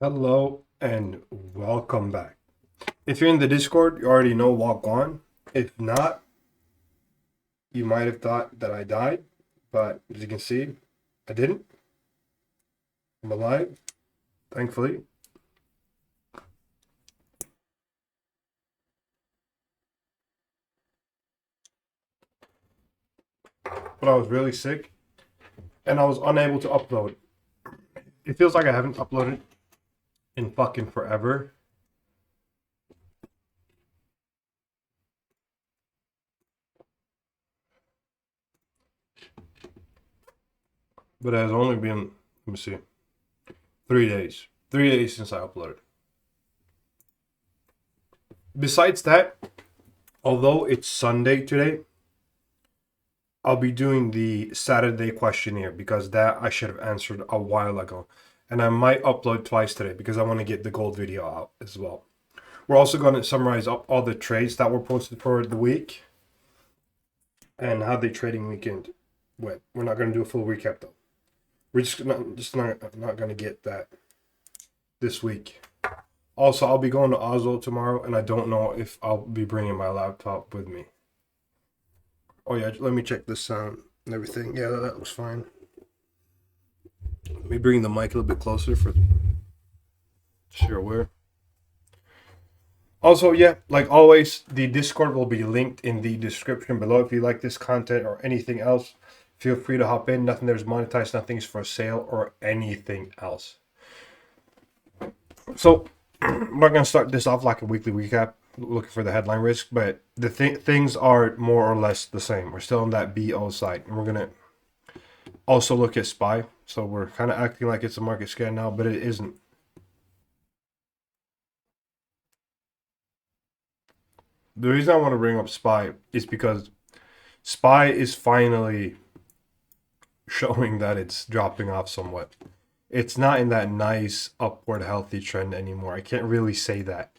Hello and welcome back. If you're in the Discord, you already know walk on. If not, you might have thought that I died, but as you can see, I didn't. I'm alive, thankfully. But I was really sick and I was unable to upload. It feels like I haven't uploaded in fucking forever. But it has only been, let me see, 3 days. 3 days since I uploaded. Besides that, although it's Sunday today, I'll be doing the Saturday questionnaire because that I should have answered a while ago. And I might upload twice today because I want to get the gold video out as well. We're also going to summarize up all the trades that were posted for the week and how the trading weekend went. We're not going to do a full recap though. We're just not going to get that this week. Also, I'll be going to Oslo tomorrow, and I don't know if I'll be bringing my laptop with me. Oh yeah, let me check the sound and everything. Yeah, that was fine. Let me bring the mic a little bit closer for sure where. Also, yeah, like always, the Discord will be linked in the description below. If you like this content or anything else, feel free to hop in. Nothing there's monetized, nothing is for sale or anything else. So, I'm not going to start this off like a weekly recap, looking for the headline risk, but the things are more or less the same. We're still on that BO side, and we're going to also look at SPY. So, we're kind of acting like it's a market scan now, but it isn't. The reason I want to bring up SPY is because SPY is finally showing that it's dropping off somewhat. It's not in that nice upward healthy trend anymore. I can't really say that.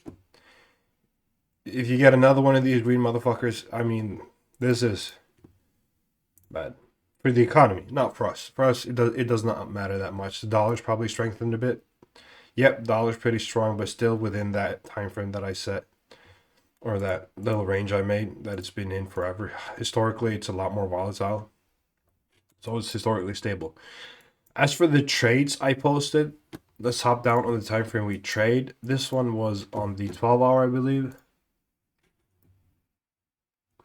If you get another one of these green motherfuckers, I mean, this is bad for the economy, not for us. For us, it does not matter that much. The dollar's probably strengthened a bit. Yep, dollar's pretty strong, but still within that time frame that I set, or that little range I made that it's been in forever. Historically, it's a lot more volatile. So it's historically stable. As for the trades I posted, let's hop down on the time frame we trade. This one was on the 12 hour, I believe.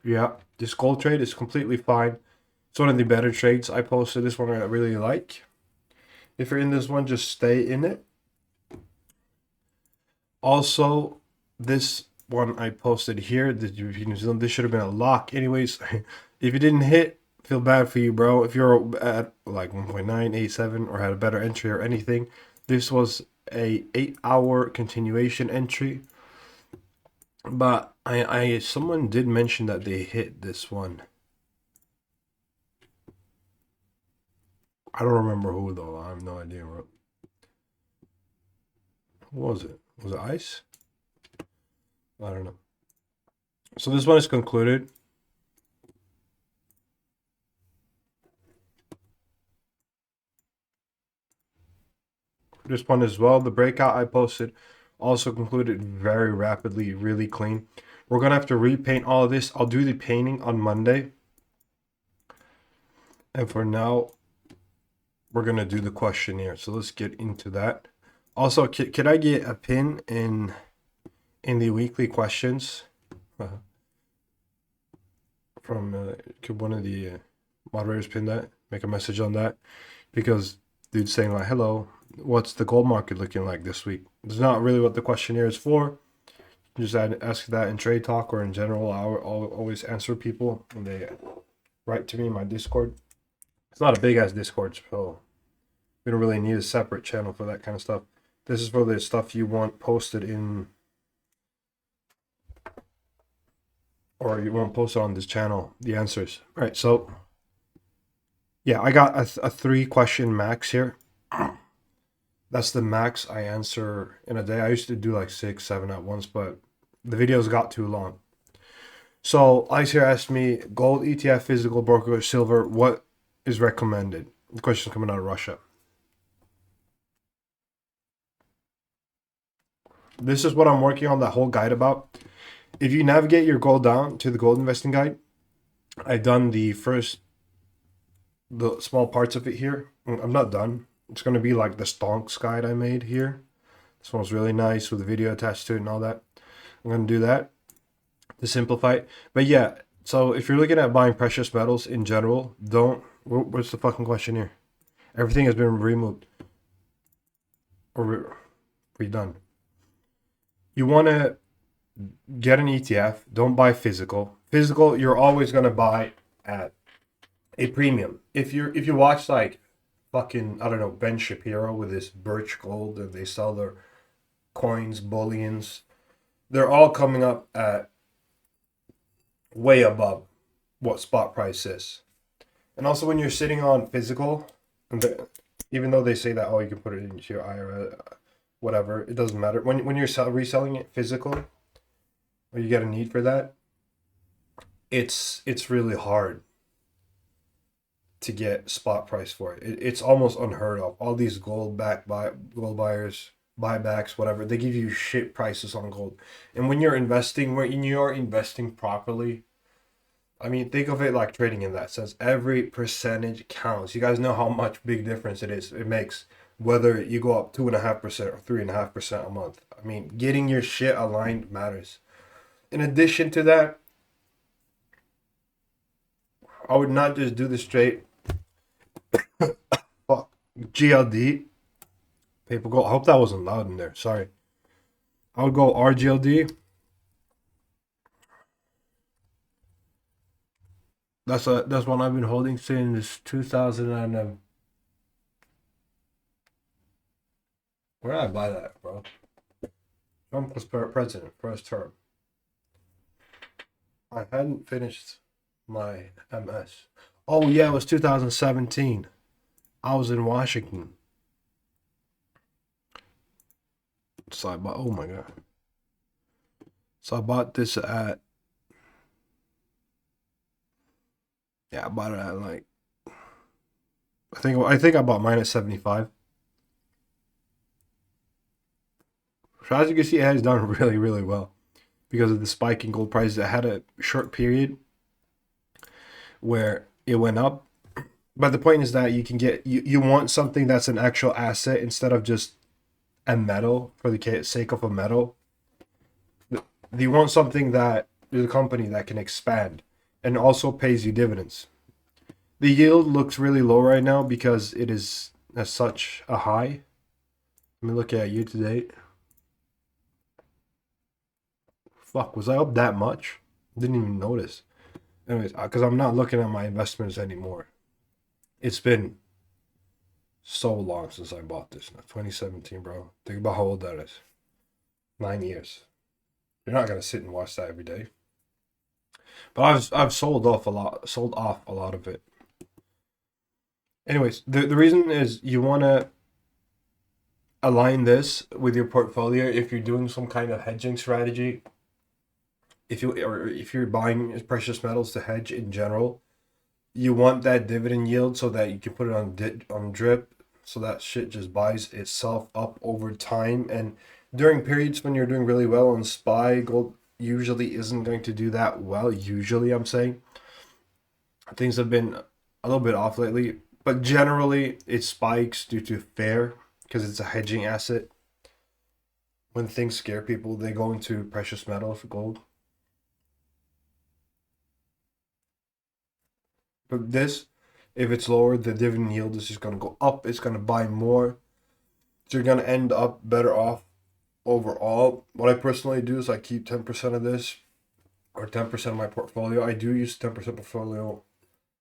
Yeah, this gold trade is completely fine. It's one of the better trades I posted. This one I really like. If you're in this one, just stay in it. Also, this one I posted here, the New Zealand, this should have been a lock. Anyways, if you didn't hit, feel bad for you, bro. If you're at like 1.987 or had a better entry or anything, this was a 8 hour continuation entry. But I someone did mention that they hit this one. I don't remember who though. I have no idea. What was it? Was it ice? I don't know. So this one is concluded. This one as well. The breakout I posted also concluded very rapidly, really clean. We're gonna have to repaint all of this. I'll do the painting on Monday. And for now, we're gonna do the questionnaire. So let's get into that. Also, can I get a pin in the weekly questions from could one of the moderators pin that? Make a message on that because dude's saying like, "Hello, what's the gold market looking like this week?" It's not really what the questionnaire is for. Just ask that in trade talk or in general. I'll always answer people when they write to me in my Discord. It's not a big ass Discord, so we don't really need a separate channel for that kind of stuff. This is for the stuff you want posted in, or you want posted on this channel, the answers. All right, so yeah, I got a 3 question max here. That's the max I answer in a day. I used to do like 6, 7 at once, but the videos got too long. So Ice here asked me, gold, ETF, physical, broker, silver, what is recommended? The question coming out of Russia. This is what I'm working on that whole guide about. If you navigate your goal down to the gold investing guide, I've done the small parts of it here. I'm not done. It's going to be like the stonks guide I made here. This one's really nice with a video attached to it and all that. I'm going to do that to simplify it. But yeah, so if you're looking at buying precious metals in general, don't. What's the fucking question here? Everything has been removed or redone. You want to get an ETF. Don't buy physical. Physical, you're always going to buy at a premium. If you watch like fucking, I don't know, Ben Shapiro with this Birch Gold, and they sell their coins, bullions, they're all coming up at way above what spot price is. And also when you're sitting on physical, even though they say that, oh, you can put it into your IRA, whatever, it doesn't matter. When you're reselling it physical, or you get a need for that, it's really hard to get spot price for it. It's almost unheard of. All these gold buyers, buybacks, whatever, they give you shit prices on gold. And when you're investing properly, I mean, think of it like trading in that sense. Every percentage counts. You guys know how much big difference it makes whether you go up 2.5% or 3.5% a month. I mean, getting your shit aligned matters. In addition to that, I would not just do the straight GLD paper gold. I hope that wasn't loud in there. Sorry. I would go RGLD. That's one I've been holding since 2000 and where did I buy that, bro? Trump was president, first term. I hadn't finished my MS. Oh yeah, it was 2017. I was in Washington. So I bought, oh my god. So I bought this at, yeah, I bought it at like, I think I bought mine at 75. So as you can see, it has done really, really well because of the spike in gold prices. It had a short period where it went up. But the point is that you can get, you want something that's an actual asset instead of just a metal for the sake of a metal. You want something that is a company that can expand and also pays you dividends. The yield looks really low right now because it is at such a high. Let me look at year to date. Fuck, was I up that much? Didn't even notice. Anyways, because I'm not looking at my investments anymore. It's been so long since I bought this. Now, 2017, bro. Think about how old that is. 9 years. You're not gonna sit and watch that every day. But I've sold off a lot of it. Anyways, the reason is you want to align this with your portfolio if you're doing some kind of hedging strategy. If you're buying precious metals to hedge in general, you want that dividend yield so that you can put it on drip, so that shit just buys itself up over time. And during periods when you're doing really well on SPY, gold usually isn't going to do that well. Usually, I'm saying things have been a little bit off lately, but generally it spikes due to fair because it's a hedging asset. When things scare people, they go into precious metals, gold. But this, if it's lower, the dividend yield is just going to go up. It's going to buy more. So you're going to end up better off overall. What I personally do is I keep 10% of this or 10% of my portfolio. I do use 10% portfolio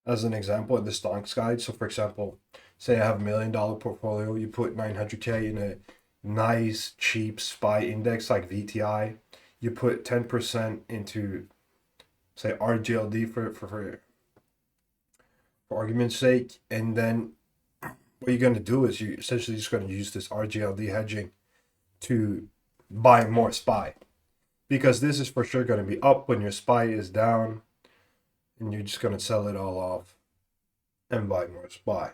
as an example in the stocks guide. So for example, say I have $1 million portfolio, you put 900K in a nice cheap SPY index like VTI. You put 10% into say RGLD for argument's sake, and then what you're going to do is you essentially just going to use this RGLD hedging to buy more SPY, because this is for sure going to be up when your SPY is down, and you're just going to sell it all off and buy more SPY.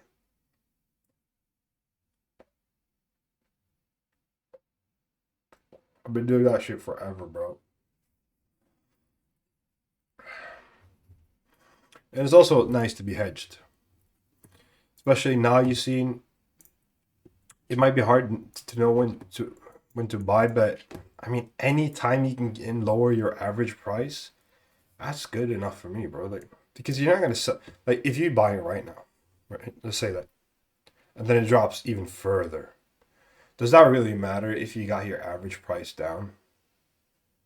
I've been doing that shit forever, bro. And it's also nice to be hedged. Especially now you've seen it might be hard to know when to buy, but I mean any time you can lower your average price, that's good enough for me, bro. Like because you're not gonna sell like if you buy it right now, right? Let's say that. And then it drops even further. Does that really matter if you got your average price down?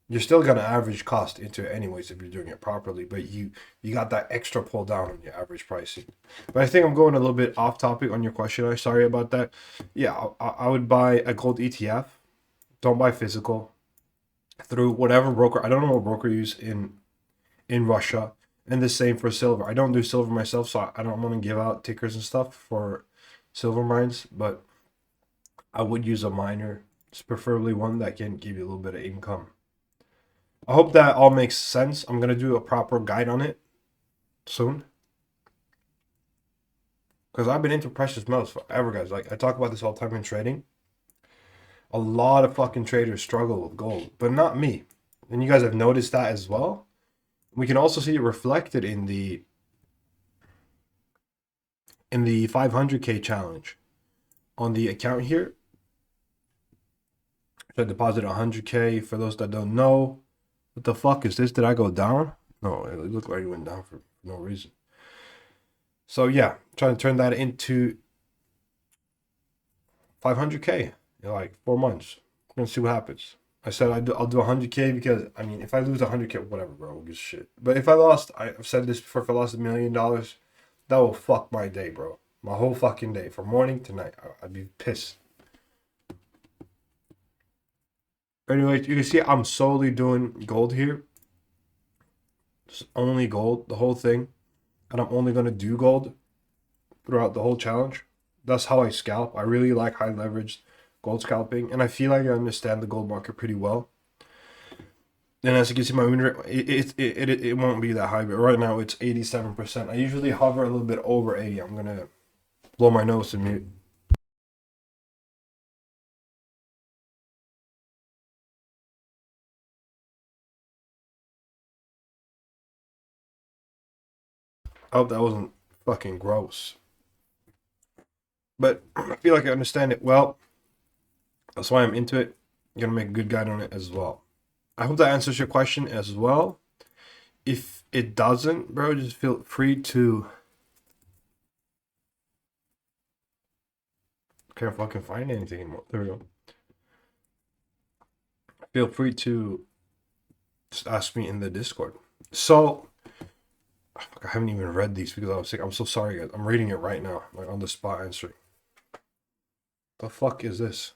You're still gonna average cost into it anyways if you're doing it properly, but you got that extra pull down on your average pricing. But I think I'm going a little bit off topic on your question. I'm sorry about that. Yeah, I would buy a gold ETF. Don't buy physical through whatever broker. I don't know what broker you use in Russia, and the same for silver. I don't do silver myself, so I don't want to give out tickers and stuff for silver mines, but I would use a miner, preferably one that can give you a little bit of income. I hope that all makes sense. I'm gonna do a proper guide on it soon. Because I've been into precious metals forever, guys. Like I talk about this all the time in trading. A lot of fucking traders struggle with gold, but not me. And you guys have noticed that as well. We can also see it reflected in the 500K challenge on the account here. I deposited 100K. For those that don't know, what the fuck is this? Did I go down? No, it looked like it went down for no reason. So yeah, trying to turn that into 500K in like 4 months. We're gonna see what happens. I said I'll do 100K because I mean if I lose 100K, whatever, bro, who gives a shit. But if I lost, I've said this before, if I lost $1 million, that will fuck my day, bro. My whole fucking day, from morning to night. I'd be pissed. Anyway, you can see I'm solely doing gold here. Just only gold, the whole thing. And I'm only gonna do gold throughout the whole challenge. That's how I scalp. I really like high leveraged gold scalping, and I feel like I understand the gold market pretty well. And as you can see, my win rate it won't be that high, but right now it's 87%. I usually hover a little bit over 80. I'm gonna blow my nose and mute. I hope that wasn't fucking gross. But I feel like I understand it well. That's why I'm into it. I'm gonna make a good guide on it as well. I hope that answers your question as well. If it doesn't, bro, just feel free to. Can't fucking find anything anymore. There we go. Feel free to just ask me in the Discord. So, I haven't even read these because I was sick. I'm so sorry, guys. I'm reading it right now, like on the spot answering. The fuck is this?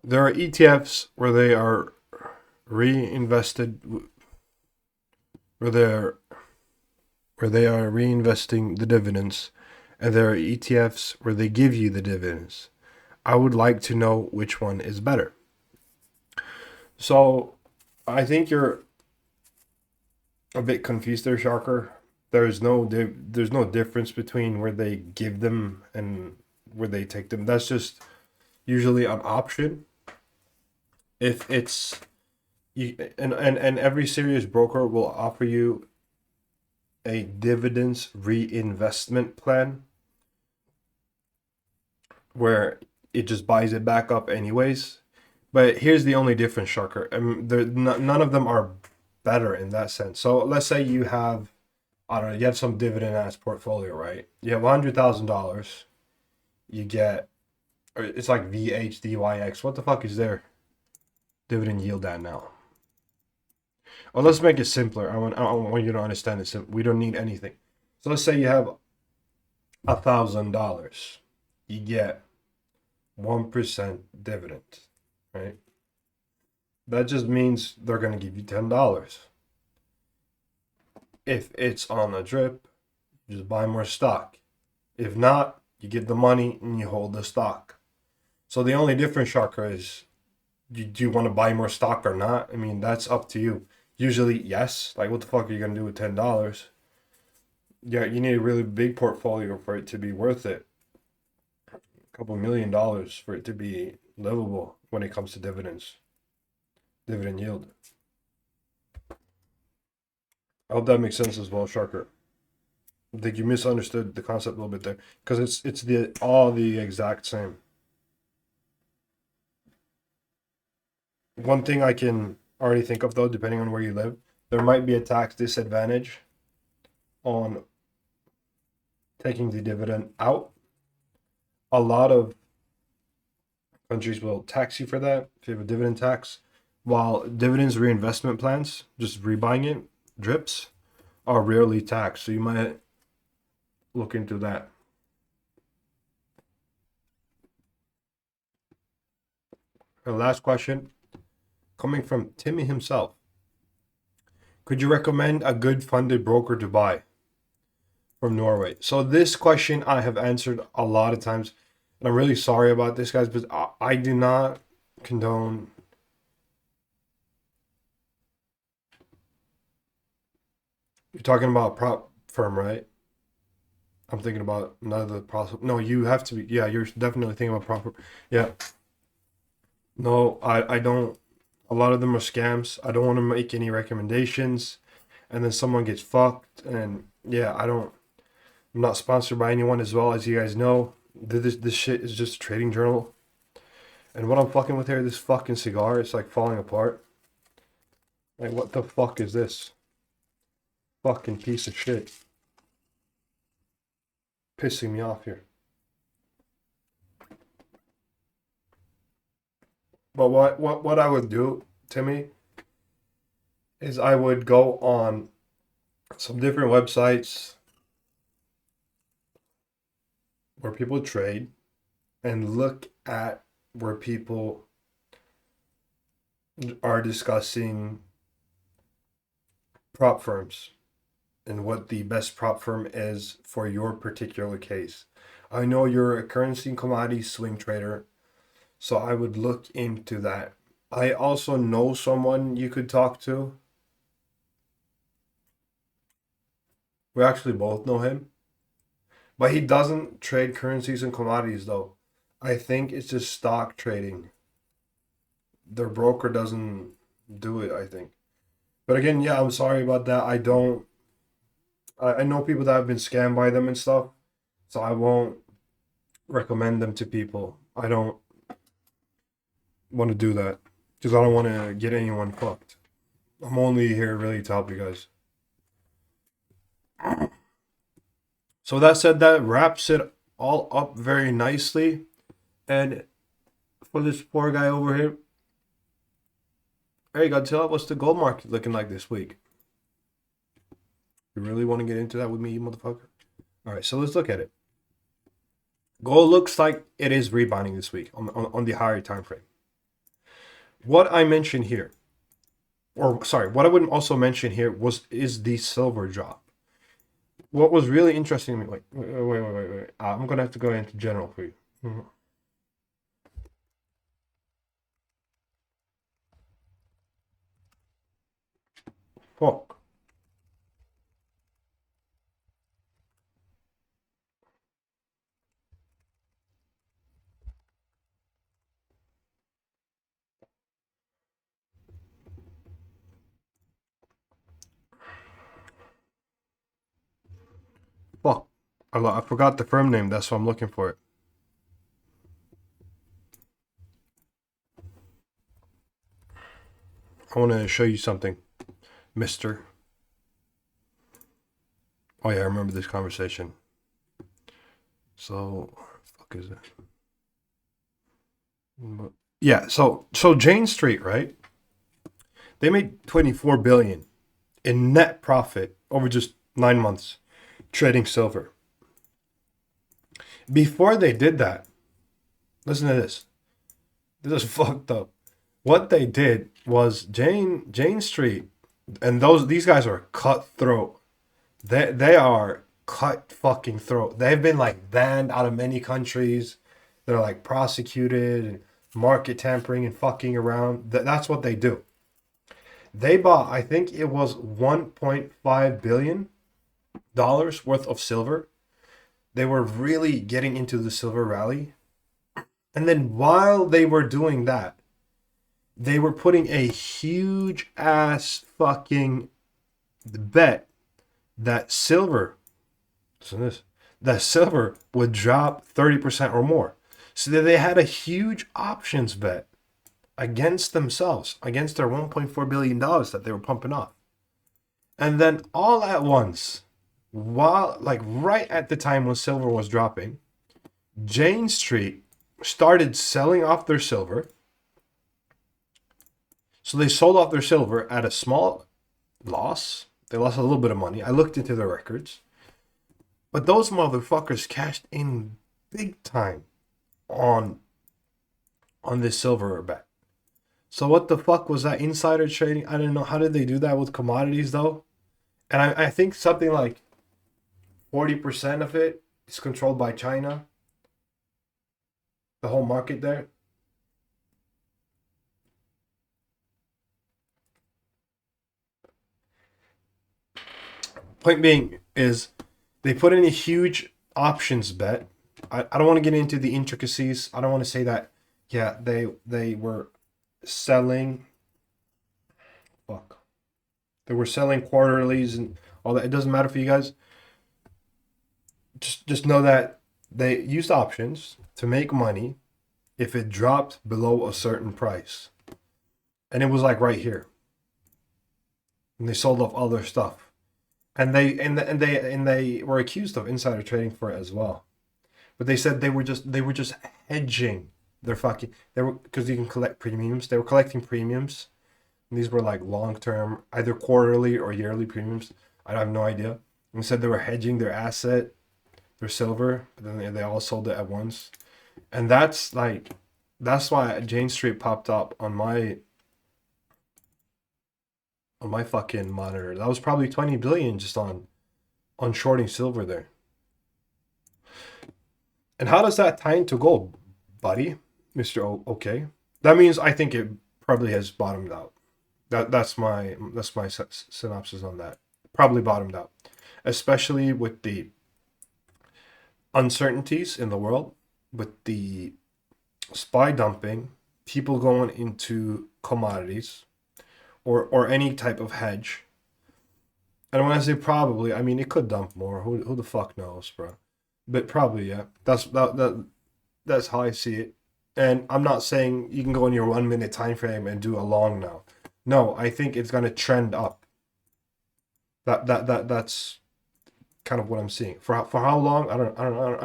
There are ETFs where they are reinvested, where they are reinvesting the dividends, and there are ETFs where they give you the dividends. I would like to know which one is better. So, I think you're a bit confused there, Sharker. There's no difference between where they give them and where they take them. That's just usually an option. If it's you and every serious broker will offer you a dividends reinvestment plan where it just buys it back up anyways. But here's the only difference, Sharker. None of them are better in that sense. So let's say you have, I don't know, you have some dividend ass portfolio, right? You have $100,000. You get, it's like VHDYX. What the fuck is their dividend yield at now? Well, let's make it simpler. I want you to understand it. We don't need anything. So let's say you have $1,000. You get 1% dividend, right? That just means they're going to give you $10. If it's on a drip, you just buy more stock. If not, you get the money and you hold the stock. So the only difference, Sharker, is do you want to buy more stock or not? I mean, that's up to you. Usually, yes. Like, what the fuck are you going to do with $10? Yeah, you need a really big portfolio for it to be worth it. couple $1 million for it to be livable when it comes to dividends, dividend yield. I hope that makes sense as well, Sharker. I think you misunderstood the concept a little bit there because it's the all the exact same. One thing I can already think of though, depending on where you live, there might be a tax disadvantage on taking the dividend out. A lot of countries will tax you for that if you have a dividend tax, while dividends reinvestment plans, just rebuying it, drips, are rarely taxed. So you might look into that. Our last question, coming from Timmy himself. Could you recommend a good funded broker to buy? From Norway. So this question I have answered a lot of times, and I'm really sorry about this, guys, but I do not condone you're talking about a prop firm, right? I'm thinking about another process. No, you have to be. Yeah, you're definitely thinking about prop. Yeah. No, I don't. A lot of them are scams. I don't want to make any recommendations, and then someone gets fucked. And yeah, I don't. I'm not sponsored by anyone, as well as you guys know. This shit is just a trading journal. And what I'm fucking with here, this fucking cigar, it's like falling apart. Like, what the fuck is this? Fucking piece of shit. Pissing me off here. But what I would do, Timmy, is I would go on some different websites where people trade and look at where people are discussing prop firms and what the best prop firm is for your particular case. I know you're a currency and commodity swing trader, so I would look into that. I also know someone you could talk to. We actually both know him. But he doesn't trade currencies and commodities though. I think it's just stock trading. Their broker doesn't do it, I think. But again, yeah, I'm sorry about that. I know people that have been scammed by them and stuff, so I won't recommend them to people. I don't want to do that because I don't want to get anyone fucked. I'm only here really to help you guys. So that said, that wraps it all up very nicely. And for this poor guy over here, hey, Godzilla, what's the gold market looking like this week? You really want to get into that with me, you motherfucker? All right, so let's look at it. Gold looks like it is rebounding this week on the higher time frame. What I mentioned here, or sorry, what I would also mention here is the silver drop. What was really interesting to me, wait. I'm gonna have to go into general for you. Fuck. Fuck. I forgot the firm name. That's why I'm looking for it. I want to show you something, Mister. Oh yeah, I remember this conversation. So, fuck is it? Yeah. So Jane Street, right? They made 24 billion in net profit over just 9 months trading silver. Before they did that, listen to this. This is fucked up. What they did was Jane Street, and these guys are cutthroat. They are cut fucking throat. They've been like banned out of many countries. They're like prosecuted and market tampering and fucking around. That's what they do. They bought, I think it was $1.5 billion worth of silver. They were really getting into the silver rally. And then while they were doing that, they were putting a huge ass fucking bet that silver, listen to this, that silver would drop 30% or more. So that they had a huge options bet against themselves, against their $1.4 billion that they were pumping off. And then all at once, while like right at the time when silver was dropping, Jane Street started selling off their silver. So they sold off their silver at a small loss. They lost a little bit of money. I looked into their records. But those motherfuckers cashed in big time on this silver bet. So what the fuck was that insider trading? I don't know. How did they do that with commodities though? And I think something like 40% of it is controlled by China. The whole market there. Point being is they put in a huge options bet. I don't want to get into the intricacies. I don't want to say that, yeah, they were selling, fuck. They were selling quarterlies and all that. It doesn't matter for you guys. Just know that they used options to make money if it dropped below a certain price. And it was like right here. And they sold off all their stuff. And they were accused of insider trading for it as well. But they said they were just hedging their fucking, they were, because you can collect premiums. They were collecting premiums. And these were like long term, either quarterly or yearly premiums. I have no idea. And said they were hedging their asset, their silver, but then they all sold it at once. And that's why Jane Street popped up on my fucking monitor. That was probably 20 billion just on shorting silver there. And how does that tie into gold, buddy, Mr. Okay? That means I think it probably has bottomed out. That's my synopsis on that. Probably bottomed out, especially with the uncertainties in the world, with the spy dumping, people going into commodities or any type of hedge. And when I say probably, I mean it could dump more. Who the fuck knows, bro? But probably, yeah. That's how I see it. And I'm not saying you can go in your 1 minute time frame and do a long now. No, I think it's gonna trend up. That's kind of what I'm seeing. For how long? I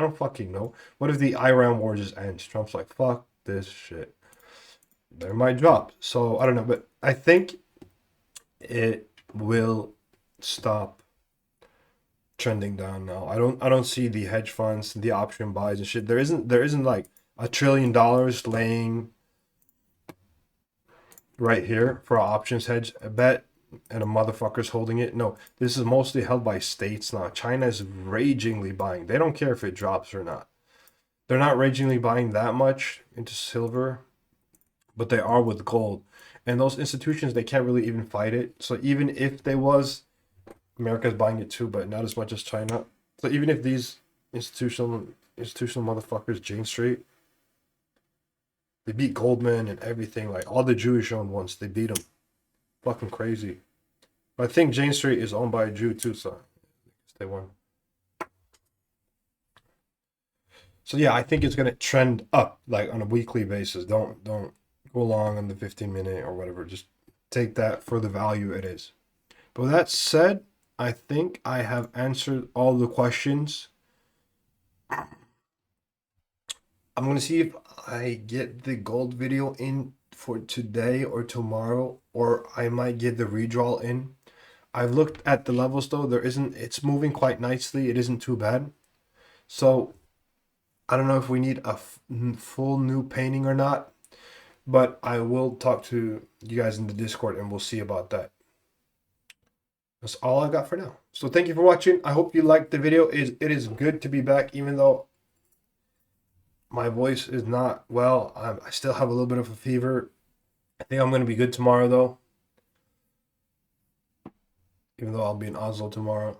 don't fucking know. What if the Iran war just ends? Trump's like, fuck this shit. There might drop. So I don't know, but I think it will stop trending down now. I don't see the hedge funds, the option buys and shit. There isn't like $1 trillion laying right here for an options hedge bet and a motherfucker's holding it. No, this is mostly held by states now. China is ragingly buying. They don't care if it drops or not. They're not ragingly buying that much into silver, but they are with gold. And those institutions, they can't really even fight it. So even if they was, America's buying it too, but not as much as China. So even if these institutional motherfuckers, Jane Street, they beat Goldman and everything, like all the Jewish owned ones, they beat them. Fucking crazy. But I think Jane Street is owned by a Jew too, so they won. So yeah, I think it's gonna trend up like on a weekly basis. Don't go along on the 15 minute or whatever. Just take that for the value it is. But with that said, I think I have answered all the questions. I'm gonna see if I get the gold video in for today or tomorrow, or I might get the redraw in. I've looked at the levels though. It's moving quite nicely. It isn't too bad. So I don't know if we need a full new painting or not, but I will talk to you guys in the Discord and we'll see about that. That's all I got for now. So thank you for watching. I hope you liked the video. It is good to be back, even though my voice is not well. I still have a little bit of a fever. I think I'm going to be good tomorrow, though. Even though I'll be in Oslo tomorrow.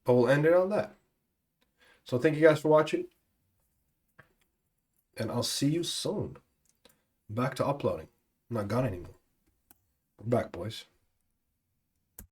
But we'll end it on that. So thank you guys for watching. And I'll see you soon. Back to uploading. I'm not gone anymore. We're back, boys.